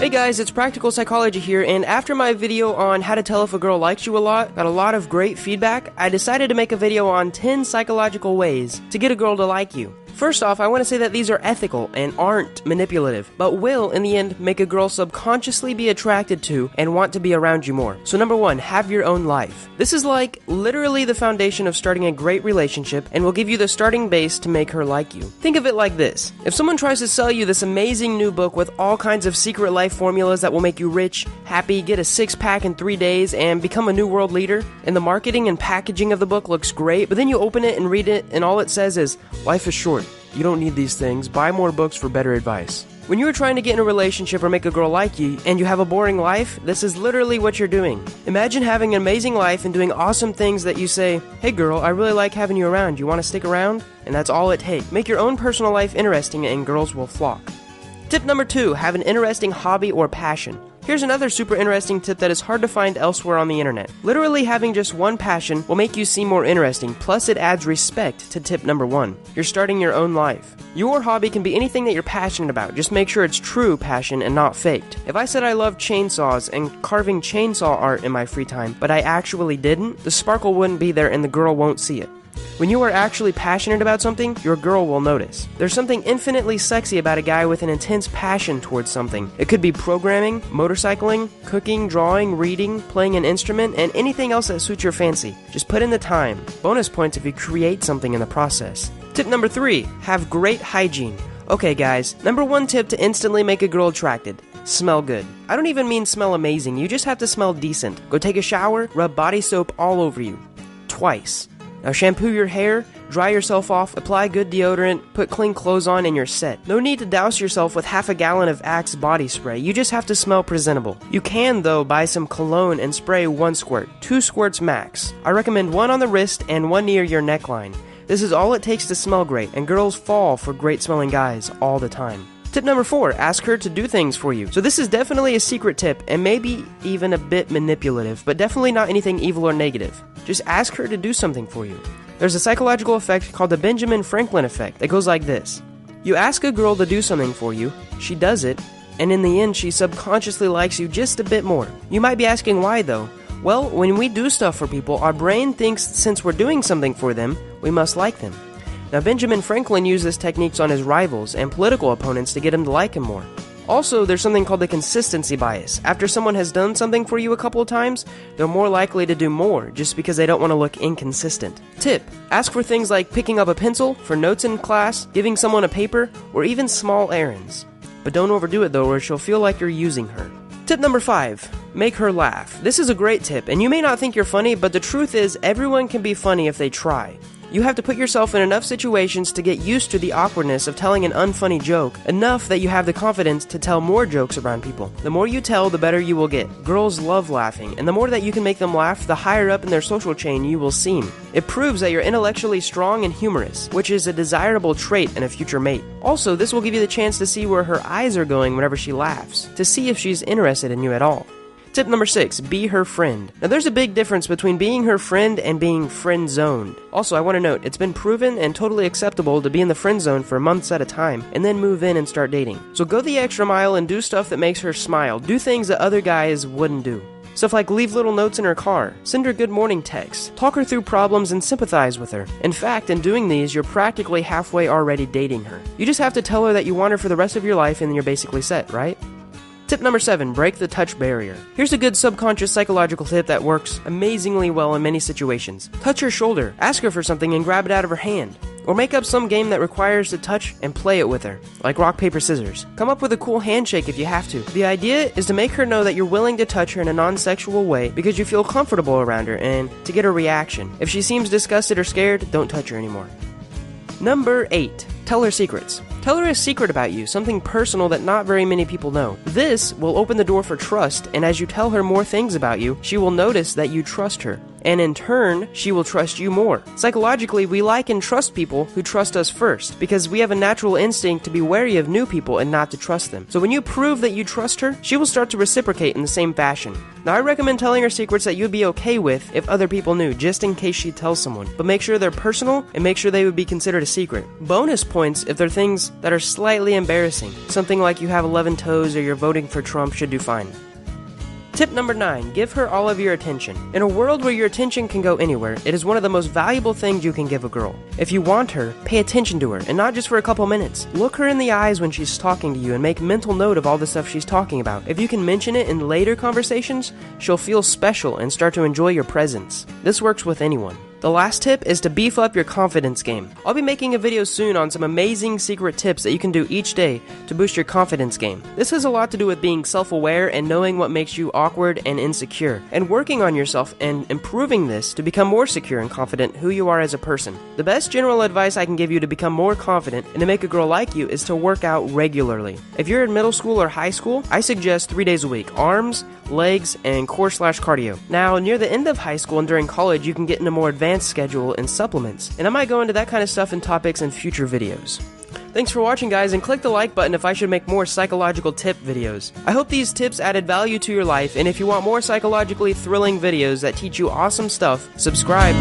Hey guys, it's Practical Psychology here, and after my video on how to tell if a girl likes you a lot, got a lot of great feedback, I decided to make a video on 10 psychological ways to get a girl to like you. First off, I want to say that these are ethical and aren't manipulative, but will, in the end, make a girl subconsciously be attracted to and want to be around you more. So number 1, have your own life. This is like literally the foundation of starting a great relationship and will give you the starting base to make her like you. Think of it like this. If someone tries to sell you this amazing new book with all kinds of secret life formulas that will make you rich, happy, get a six-pack in 3 days, and become a new world leader, and the marketing and packaging of the book looks great, but then you open it and read it and all it says is, life is short. You don't need these things. Buy more books for better advice. When you're trying to get in a relationship or make a girl like you, and you have a boring life, this is literally what you're doing. Imagine having an amazing life and doing awesome things that you say, hey girl, I really like having you around. You want to stick around? And that's all it takes. Make your own personal life interesting and girls will flock. Tip number 2, have an interesting hobby or passion. Here's another super interesting tip that is hard to find elsewhere on the internet. Literally having just one passion will make you seem more interesting, plus it adds respect to tip number 1. You're starting your own life. Your hobby can be anything that you're passionate about, just make sure it's true passion and not faked. If I said I love chainsaws and carving chainsaw art in my free time, but I actually didn't, the sparkle wouldn't be there and the girl won't see it. When you are actually passionate about something, your girl will notice. There's something infinitely sexy about a guy with an intense passion towards something. It could be programming, motorcycling, cooking, drawing, reading, playing an instrument, and anything else that suits your fancy. Just put in the time. Bonus points if you create something in the process. Tip number 3, have great hygiene. Okay guys, number 1 tip to instantly make a girl attracted. Smell good. I don't even mean smell amazing, you just have to smell decent. Go take a shower, rub body soap all over you. Twice. Now shampoo your hair, dry yourself off, apply good deodorant, put clean clothes on, and you're set. No need to douse yourself with half a gallon of Axe body spray, you just have to smell presentable. You can, though, buy some cologne and spray 1 squirt, 2 squirts max. I recommend 1 on the wrist and 1 near your neckline. This is all it takes to smell great, and girls fall for great smelling guys all the time. Tip number 4, ask her to do things for you. So this is definitely a secret tip, and maybe even a bit manipulative, but definitely not anything evil or negative. Just ask her to do something for you. There's a psychological effect called the Benjamin Franklin effect that goes like this. You ask a girl to do something for you, she does it, and in the end she subconsciously likes you just a bit more. You might be asking why though? Well, when we do stuff for people, our brain thinks since we're doing something for them, we must like them. Now, Benjamin Franklin used this technique on his rivals and political opponents to get him to like him more. Also, there's something called the consistency bias. After someone has done something for you a couple of times, they're more likely to do more just because they don't want to look inconsistent. Tip: ask for things like picking up a pencil, for notes in class, giving someone a paper, or even small errands. But don't overdo it though, or she'll feel like you're using her. Tip number 5, make her laugh. This is a great tip, and you may not think you're funny, but the truth is everyone can be funny if they try. You have to put yourself in enough situations to get used to the awkwardness of telling an unfunny joke, enough that you have the confidence to tell more jokes around people. The more you tell, the better you will get. Girls love laughing, and the more that you can make them laugh, the higher up in their social chain you will seem. It proves that you're intellectually strong and humorous, which is a desirable trait in a future mate. Also, this will give you the chance to see where her eyes are going whenever she laughs, to see if she's interested in you at all. Tip number 6, be her friend. Now there's a big difference between being her friend and being friend-zoned. Also, I want to note, it's been proven and totally acceptable to be in the friend zone for months at a time, and then move in and start dating. So go the extra mile and do stuff that makes her smile. Do things that other guys wouldn't do. Stuff like leave little notes in her car, send her good morning texts, talk her through problems and sympathize with her. In fact, in doing these, you're practically halfway already dating her. You just have to tell her that you want her for the rest of your life and then you're basically set, right? Tip number 7, break the touch barrier. Here's a good subconscious psychological tip that works amazingly well in many situations. Touch her shoulder, ask her for something and grab it out of her hand. Or make up some game that requires to touch and play it with her, like rock, paper, scissors. Come up with a cool handshake if you have to. The idea is to make her know that you're willing to touch her in a non-sexual way because you feel comfortable around her and to get a reaction. If she seems disgusted or scared, don't touch her anymore. Number 8, tell her secrets. Tell her a secret about you, something personal that not very many people know. This will open the door for trust, and as you tell her more things about you, she will notice that you trust her. and in turn, she will trust you more. Psychologically, we like and trust people who trust us first, because we have a natural instinct to be wary of new people and not to trust them. So when you prove that you trust her, she will start to reciprocate in the same fashion. Now, I recommend telling her secrets that you'd be okay with if other people knew, just in case she tells someone. But make sure they're personal, and make sure they would be considered a secret. Bonus points if they're things that are slightly embarrassing. Something like you have 11 toes or you're voting for Trump should do fine. Tip number 9, give her all of your attention. In a world where your attention can go anywhere, it is one of the most valuable things you can give a girl. If you want her, pay attention to her, and not just for a couple minutes. Look her in the eyes when she's talking to you and make mental note of all the stuff she's talking about. If you can mention it in later conversations, she'll feel special and start to enjoy your presence. This works with anyone. The last tip is to beef up your confidence game. I'll be making a video soon on some amazing secret tips that you can do each day to boost your confidence game. This has a lot to do with being self-aware and knowing what makes you awkward and insecure, and working on yourself and improving this to become more secure and confident who you are as a person. The best general advice I can give you to become more confident and to make a girl like you is to work out regularly. If you're in middle school or high school, I suggest 3 days a week: arms, legs, and core/cardio. Now, near the end of high school and during college, you can get into more advanced schedule and supplements, and I might go into that kind of stuff and topics in future videos. Thanks for watching, guys, and click the like button if I should make more psychological tip videos. I hope these tips added value to your life, and if you want more psychologically thrilling videos that teach you awesome stuff, subscribe.